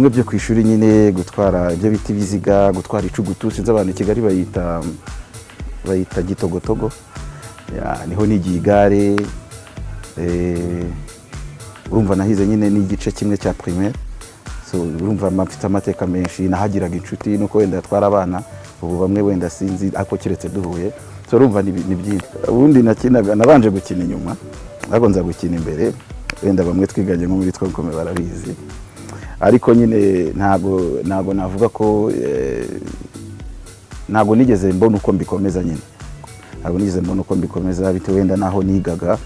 bimwe byo kwishuri nyine gutwara ibyo biti biziga gutwara icugutu sinzi abantu i Kigali bayita gitogotogo niho nigiye igare urumva nahize nyine n'igice kimwe cya primaire so urumva mfite amateka menshi nahagiraga inshuti nuko wenda twara abana ubu bamwe wenda sinzi ako kiretse duhuye so urumva ni byinshi ubundi nakinaga nabanje gukina inyuma ariko nza gukina imbere wenda bamwe twiganye nko muri twakome barabizi ariko nyine ntago navuga ko ntago nigeze mbona uko mbikomeza nyine ntago nigeze mbona uko mbikomeza bite wenda naho nigaga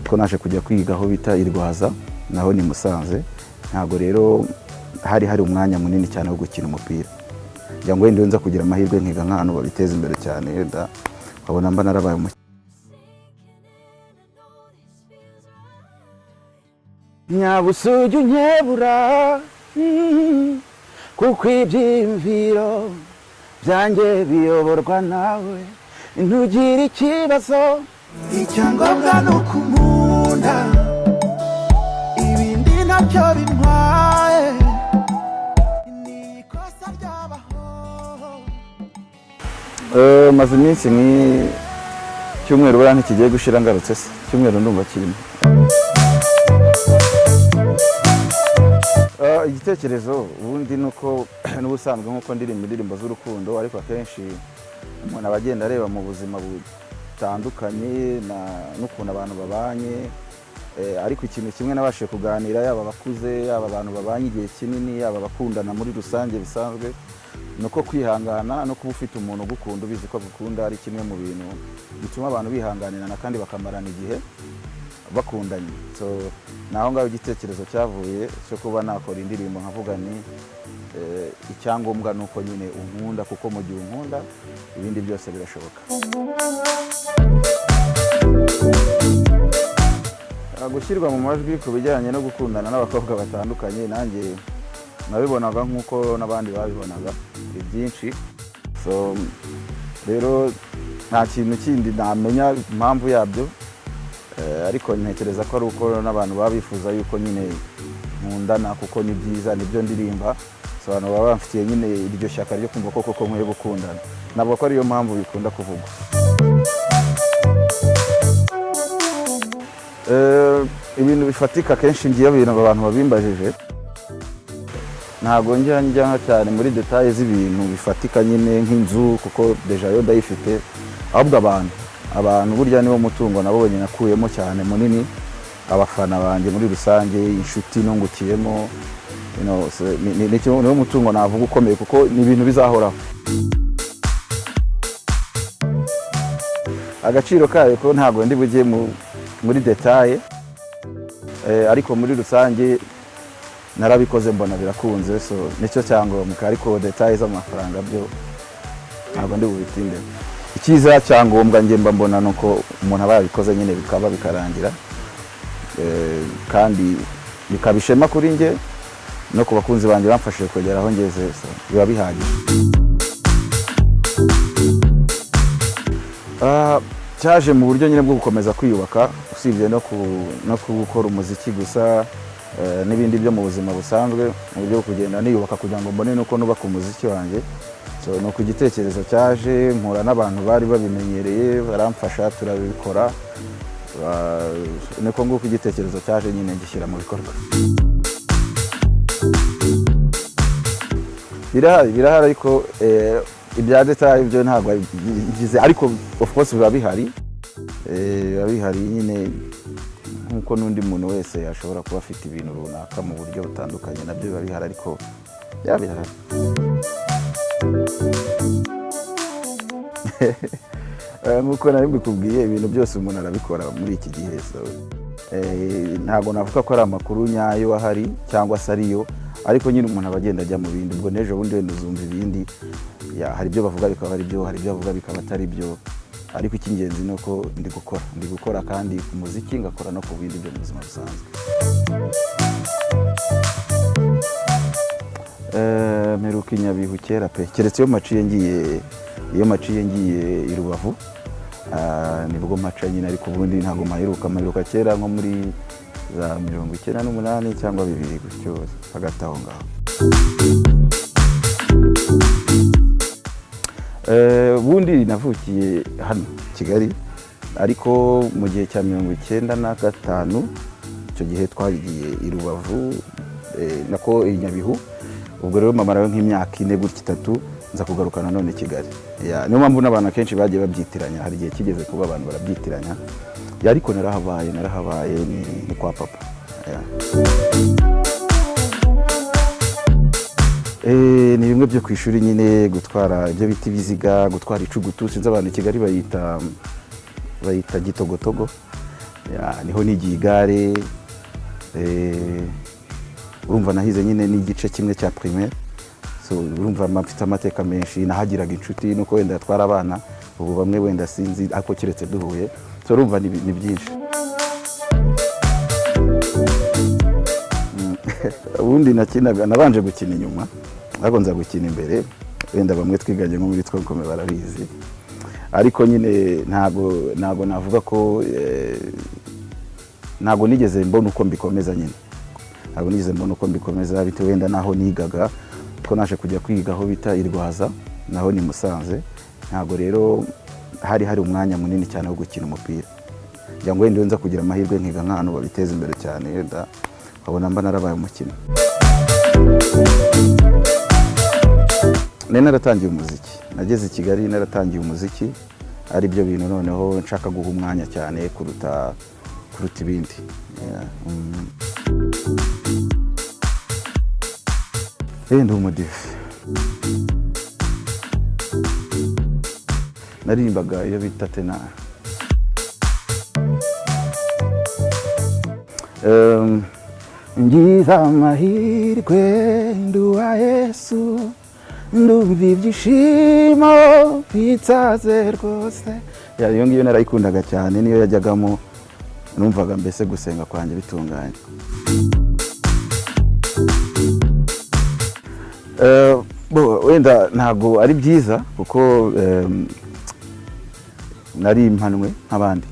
ko naje kujya kwiga aho bita Irwaza naho ni Musanze ntago rero hari umwanya munini cyane wo gukina umupira kugira ngo wenda nza kugira amahirwe nkiga nk'ahantu babiteza imbere cyane wenda babona mba narabaye nyabusugi unyebura kuko ibyiyumviro byanjye biyoborwa nawe ntugire ikibazo icyangombwa ni ukumunda ibindi nabyo bintwaye ni ikosa ryabaho maze iminsi cyumweru buriya ntikigiye gushira ngarutse se cyumweru ndumva kirimo igitekerezo ubundi nuko n'ubusanzwe nkuko ndirimba indirimbo z'urukundo ariko akenshi umuntu abagenda areba mu buzima butandukanye n'ukuntu abantu babanye ariko ikintu kimwe nabashije kuganira yaba abakuze yaba abantu babanye igihe kinini yaba abakundana muri rusange bisanzwe nuko kwihangana no kuba ufite umuntu ugukunda ubizi ko agukunda ari kimwe mu bintu bituma abantu bihanganirana kandi bakamarana igihe bakundanye so naho ngaho igitekerezo cyavuye cyo kuba nakora indirimbo nkavuga ni icyangombwa nuko nyine unkunda kuko mu gihe unkunda ibindi byose birashoboka gushyirwa mu majwi ku bijyanye no gukundana n'abakobwa batandukanye nanjye nabibonaga nk'uko n'abandi babibonaga byinshi so rero nta kintu kindi namenya impamvu yabyo ariko ntekereza ko ari uko n'abantu baba bifuza yuko nyine nkundana kuko ni byiza nibyo ndirimba so abantu baba bamfitiye nyine iryo shyaka ryo kumva ko koko nkwiye gukundana ntabwo ko ariyo mpamvu bikunda kuvugwa ibintu bifatika kenshi ngiye ibintu abantu babimbajije ntabwo njya cyane muri details z'ibintu bifatika nyine nk'inzu kuko deja yo ndayifite ahubwo abantu burya niwo mutungo nabonye nakuyemo cyane munini abafana banjye muri rusange inshuti nungukiyemo niwo mutungo navuga ukomeye kuko ni ibintu bizahoraho agaciro kayo ko ntabwo ndi bugiye muri detail ariko muri rusange narabikoze mbona birakunze so nicyo cyangombwa ariko details z'amafaranga byo ntabwo ndi bubitinde icyiza cyangombwa nge mba mbona nuko umuntu aba yabikoze nyine bikaba bikarangira kandi bikabishema kuri nge no ku bakunzi banjye bamfashije kugera aho ngeze so biba bihagije cyaje mu buryo nyine bwo gukomeza kwiyubaka usibye no gukora umuziki gusa n'ibindi byo mu buzima busanzwe mu buryo bwo kugenda niyubaka kugira ngo mbone nuko nubaka umuziki wanjye so nuko igitekerezo cyaje mpura n'abantu bari babimenyereye baramfasha turabikora niko nguko igitekerezo cyaje nyine gishyira mu bikorwa birahari ariko ibya detail byo ntabwo bigize ariko of course biba bihari nyine nkuko n'undi muntu wese yashobora kuba afite ibintu runaka mu buryo butandukanye nabyo biba bihari ariko bihari nkuko nari mbikubwiye ibintu byose umuntu arabikora muri iki gihe ntabwo navuga ko ari amakuru nyayo ahari cyangwa se ariyo ariko nyine umuntu aba agenda ajya mu bindi ubwo n'ejo bundi wenda uzumva ibindi hari ibyo bavuga bikaba ari byo hari ibyo bavuga bikaba atari byo ariko icy'ingenzi ni uko ndi gukora kandi ku muziki ngakora no ku bindi byo mu buzima busanzwe mperuka i Nyabihu kera pe keretse iyo maciye ngiye i Rubavu nibwo maca nyine ariko ubundi ntabwo maheruka kera nko muri za 98 cyangwa 2000 gutyo hagati aho ngaho ubundi navukiye hano Kigali ariko mu gihe cya 1995 icyo gihe twagiye i Rubavu nako i Nyabihu. Ubwo rero mama nawe nk'imyaka 4 gutya 3 nza kugarukana none Kigali. Niyo mpamvu n'abantu kenshi bagiye babyitiranya, hari igihe kigeze kuba abantu barabyitiranya, ariko narahabaye ni kwa papa. Ni bimwe byo kwishuri nyine, gutwara ibyo biti biziga, gutwara icugutu, sinzi abantu Kigali bayita gitogotogo. Niho nigiye igare. Urumva nahize nyine n'igice kimwe cya primaire, so urumva mfite amateka menshi. Nahagiraga inshuti nuko wenda yatwara abana, ubu bamwe wenda sinzi ako kiretse duhuye, so urumva ni byinshi. Ubundi nabanje gukina inyuma, ariko nza gukina imbere, wenda bamwe twiganye nko muri twakome barabizi, ariko nyine ntago navuga ko ntago nigeze mbona uko mbikomeza nyine. Ntabwo nigeze mbona uko mbikomeza bitewe wenda naho nigaga, ko naje kujya kwiga aho bita i Rwaza, naho ni Musanze. Ntabwo rero hari umwanya munini cyane wo gukina umupira. Ngira ngo wenda nza kugira amahirwe nkiga nk'ahantu babiteza imbere cyane, wenda ukabona mba narabaye umukino. Naratangiye umuziki, nageze i Kigali naratangiye umuziki, ari byo bintu noneho nshaka guha umwanya cyane kuruta ibindi. Ndi umudive. Naririmbaga iyo bita tenara. Ngize amahirwe nduwa Yesu, ndumva ibyishimo bitsaze rwose. Iyo ngiyo narayikundaga cyane, niyo yajyagamo numvaga mbese gusenga kwanjye bitunganye. Wenda ntago ari byiza kuko nari impanwe nk'abandi,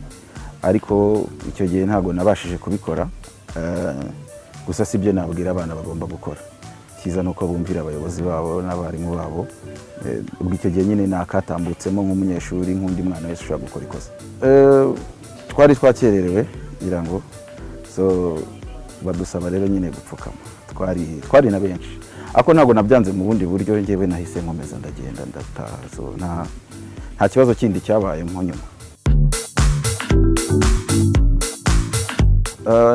ariko icyo gihe ntago nabashije kubikora. Gusa sibyo nabwira abana bagomba gukora, kiza nuko bumvira abayobozi babo n'abarimu babo. Ubwo icyo gihe nyine nakatambutsemo nk'umunyeshuri nk'undi mwana wese ushaka gukora ikosa. Twari twakererewe ngira ngo, so badusaba rero nyine gupfukama. Twari na benshi, ako ntago nabyanze mu bundi buryo, ngewe nahise nkomeza ndagenda ndataha. So nta kibazo kindi cyabaye mu nyuma.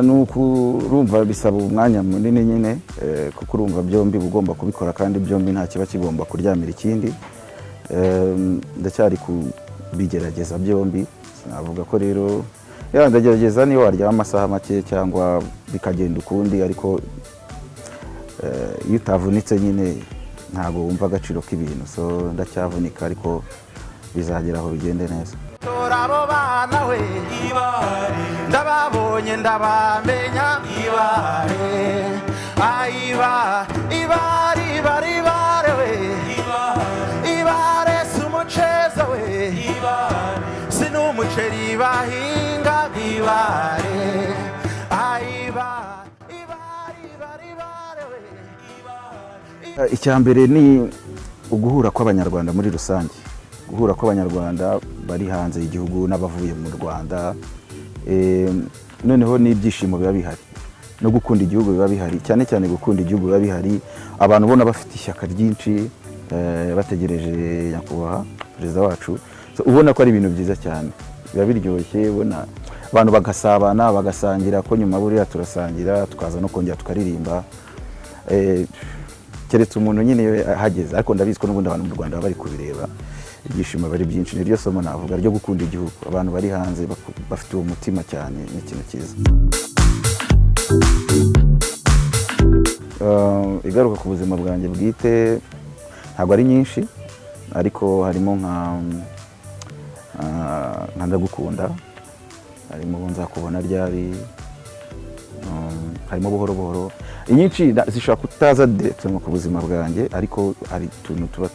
Nukurumva bisaba umwanya munini nyine, kuko urumva byombi ugomba kubikora kandi byombi nta kiba kigomba kuryamira ikindi. Ndacyari kubigerageza byombi. Navuga ko rero ndagerageza niyo waryama amasaha make cyangwa bikagenda ukundi, ariko iyo utavunitse nyine ntabwo wumva agaciro k'ibintu. So ndacyavunika ariko bizagera aho bigende neza. Abo bana we ndababonye ndabamenya, ibare we ibare sumucheza we sinumucheri bahinga ibare Icyambere ni uguhura kw'Abanyarwanda muri rusange, guhura kw'Abanyarwanda bari hanze y'igihugu n'abavuye mu Rwanda. Noneho n'ibyishimo biba bihari no gukunda igihugu biba bihari, cyane cyane gukunda igihugu biba bihari. Abantu bona bafite ishyaka ryinshi, bategereje nyakubahwa perezida wacu. So ubona ko ari ibintu byiza cyane, biba biryoshye. Ubona abantu bagasabana bagasangira, ko nyuma buriya turasangira tukaza no kongera tukaririmba. Keretse umuntu nyine hageze, ariko ndabizi ko n'ubundi abantu mu Rwanda bari kubireba, ibyishimo bari byinshi. Niryo somo navuga ryo gukunda igihugu. Abantu bari hanze bafite uwo mutima cyane, ni ikintu cyiza. Igaruka ku buzima bwanjye bwite ntabwo ari nyinshi, ariko harimo nka ndagukunda, harimo nzakubona ryari, harimo buhoro buhoro. Inyinshi zishobora kutaza direct ku buzima bwanjye, ariko hari tuntu tuba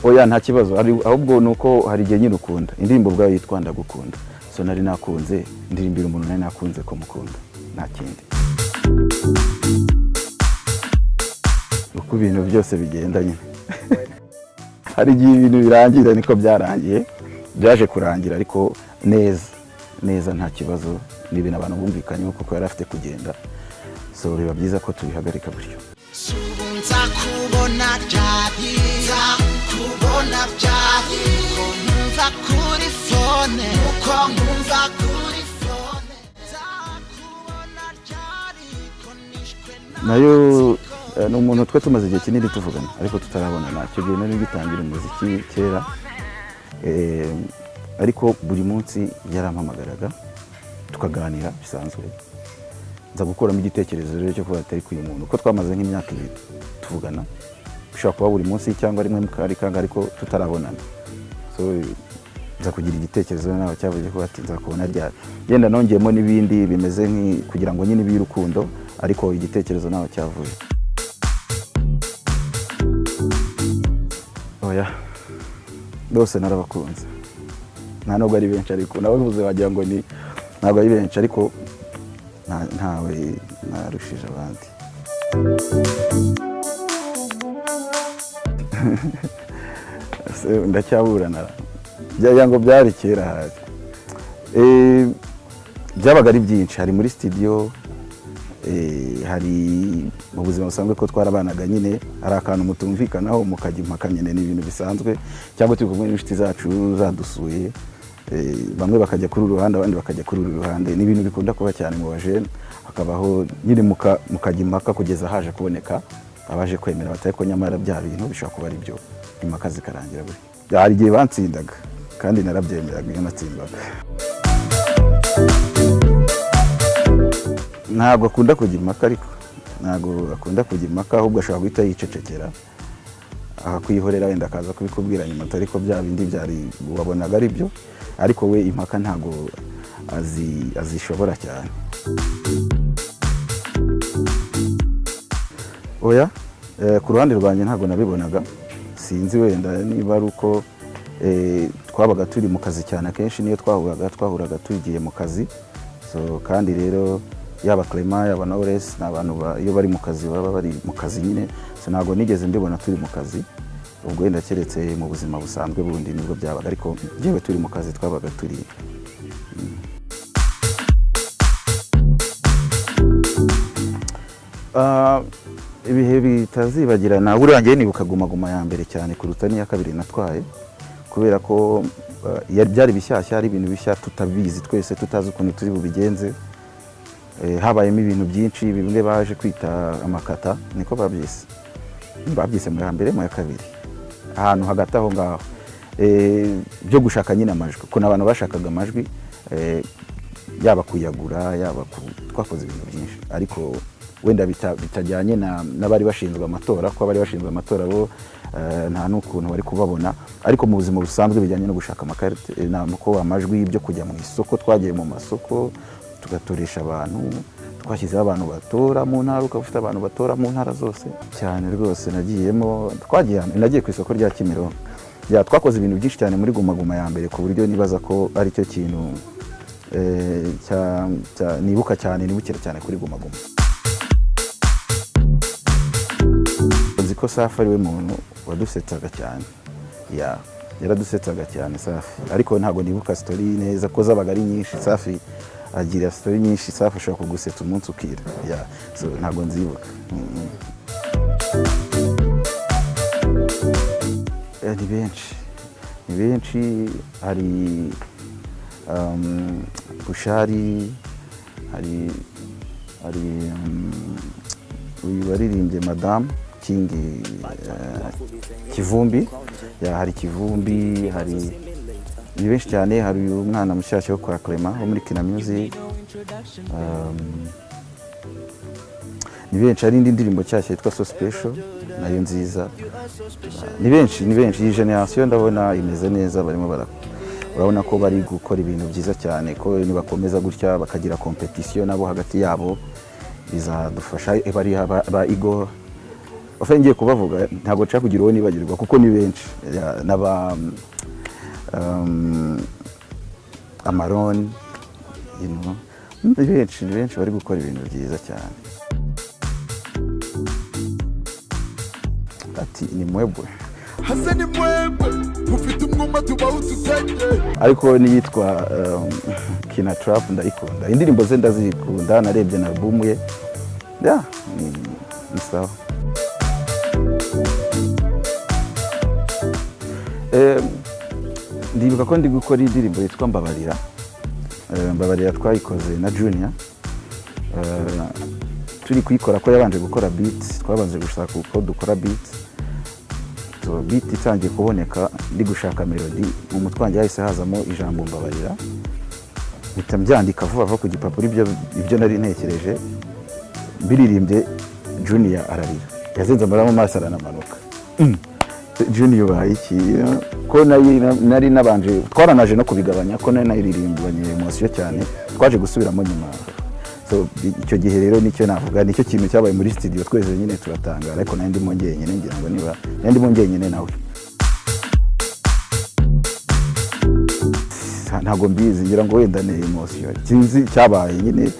oya nta kibazo, ahubwo nuko hari igihe nyine ukunda indirimbo bwayo yitwa Ndagukunda. So nari nakunze ndirimbira umuntu nari nakunze ko mukunda, nta kindi. ku bintu byose bigenda nyine hari igihe ibintu birangira niko byarangiye byaje kurangira ariko neza nta kibazo n'ibintu abantu bumvikanye kuko yari afite kugenda so biba byiza ko tubihagarika gutyo Nza kubona ryari kubona byari nza kuri fone uko nkumva kuri fone nza kubona ryari ko nishwe nayo ni umuntu twe tumaze igihe kinini tuvugana ariko tutarabona ntacyo gihe nari gitangira umuziki kera ariko buri munsi yarampamagaraga tukaganira bisanzwe nza gukuramo igitekerezo rero cyo kuba atari kuyu muntu ko twamaze nk'imyaka 2 tuvugana bishobora kuba buri munsi cyangwa rimwe mukari ariko tutarabonana so nza kugira igitekerezo nawe cyavuze ko ati nzakubona ryari yenda nongeyemo n'ibindi bimeze kugira ngo nyine birukundo ariko igitekerezo nawe cyavuye oya bose narabakunze nta nubwo ari benshi ariko nabavuze wagira ngo ni ntabwo ari benshi ariko ntawe narushije abandi ndacyaburana byagira ngo byari kera hari byabaga ari byinshi hari muri studio hari mu buzima busanzwe ko twarabanaga nyine hari akantu mutumvikanaho mukajya impaka nyine ni ibintu bisanzwe cyangwa turi kumwe n'inshuti zacu zadusuye bamwe bakajya kuri uruhande abandi bakajya kuri uru ruhande ni ibintu bikunda kuba cyane mu bajene hakabaho nyine mukajya impaka kugeza haje kuboneka abaje kwemera batari ko nyamara bya bintu bishobora kuba ari byo impaka zikarangira buri hari igihe bansindaga kandi narabyemeraga iyo natsindaga ntabwo akunda kujya impaka ariko ntabwo akunda kujya impaka ahubwo ashobora guhita yicecekera akakwihorera wenda akaza kubikubwira nyuma ariko bya bindi byari wabonaga ari byo ariko we impaka ntabwo azishobora cyane oya ku ruhande rwanjye ntabwo nabibonaga sinzi wenda niba ari uko twabaga turi mu kazi cyane akenshi niyo twahuraga tugiye mu kazi so kandi rero yaba Clement yaba Knowless n'abantu iyo bari mu kazi baba bari mu kazi nyine so ntabwo nigeze mbibona turi mu kazi ubwo wenda keretse mu buzima busanzwe bundi nibwo byabaga ariko yewe turi mu kazi twabaga turi ibihe bitazibagirana burangiye nibuka Guma ya mbere cyane kuruta n'iya kabiri natwaye kubera ko byari bishyashya ari ibintu bishya tutabizi twese tutazi ukuntu turi bubigenze habayemo ibintu byinshi bimwe baje kwita amakata niko babyise mu ya mbere mu ya kabiri ahantu hagati aho ngaho byo gushaka nyine amajwi kuko n'abantu bashakaga amajwi yaba kuyagura yaba twakoze ibintu byinshi ariko wenda bitajyanye n'abari bashinzwe amatora ko abari bashinzwe amatora bo nta n'ukuntu bari kubabona ariko mu buzima busanzwe bijyanye no gushaka amakarite ko amajwi byo kujya mu isoko twagiye mu masoko tugatoresha abantu twashyizeho abantu batora mu ntara ukaba ufite abantu batora mu ntara zose cyane rwose nagiye ku isoko rya Kimironko twakoze ibintu byinshi cyane muri Guma ya mbere ku buryo nibaza ko ari cyo kintu nibuka cyane nibukira cyane kuri Guma nzi ko Safi ari we muntu wadusetsaga cyane yaradusetsaga cyane Safi ariko ntabwo nibuka story neza ko zabaga ari nyinshi Safi agira story nyinshi Safi ashobora kugusetsa umunsi ukira so ntabwo nzibuka ni benshi hari Bushari hari uyu waririmbye Madame King Kivumbi hari Kivumbi hari ni benshi cyane hari uyu mwana mushyashya wo kwa Clement wo muri Kina Music ni benshi hari indi ndirimbo cyashya yitwa So Special nayo nziza ni benshi iyi generation ndabona imeze neza barimo urabona ko bari gukora ibintu byiza cyane ko nibakomeza gutya bakagira competition nabo hagati yabo bizadufasha bari ba Igor ngiye kubavuga ntabwo nshaka kugira uwo nibagirwa kuko ni benshi n'aba Amaron ni benshi bari gukora ibintu byiza cyane ati ni mwebwe hase ni mwebwe mufite umwuma tubawututenge ariko niyitwa Kina Trap ndayikunda indirimbo ze ndazikunda narebye na album ye ni sawa ndibuka ko ndi gukora indirimbo yitwa Mbabarira twayikoze na Junior turi kuyikora ko yabanje gukora beat twabanje gushaka uko dukora beat so beat itangiye kuboneka ndi gushaka melody mu mutwe wanjye yahise hazamo ijambo Mbabarira mpita mbyandika vuba ku gipapuro ibyo nari ntekereje biririmbye Junior ararira yazenze mu maso aranamanuka Junior bayiki ko nari nabanje twaranaje no kubigabanya ko nari naririmbanye emotion cyane twaje gusubiramo nyuma so icyo gihe rero nicyo navuga nicyo kintu cyabaye muri studio twese nyine turatanga ariko nari ndimo ngenyine ngira ngo niba nari ndimo ngenyine nawe ntago mbizi ngira ngo wenda ne emotion kinzi cyabaye nyine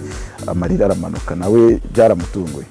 amarira aramanuka nawe byaramutunguye.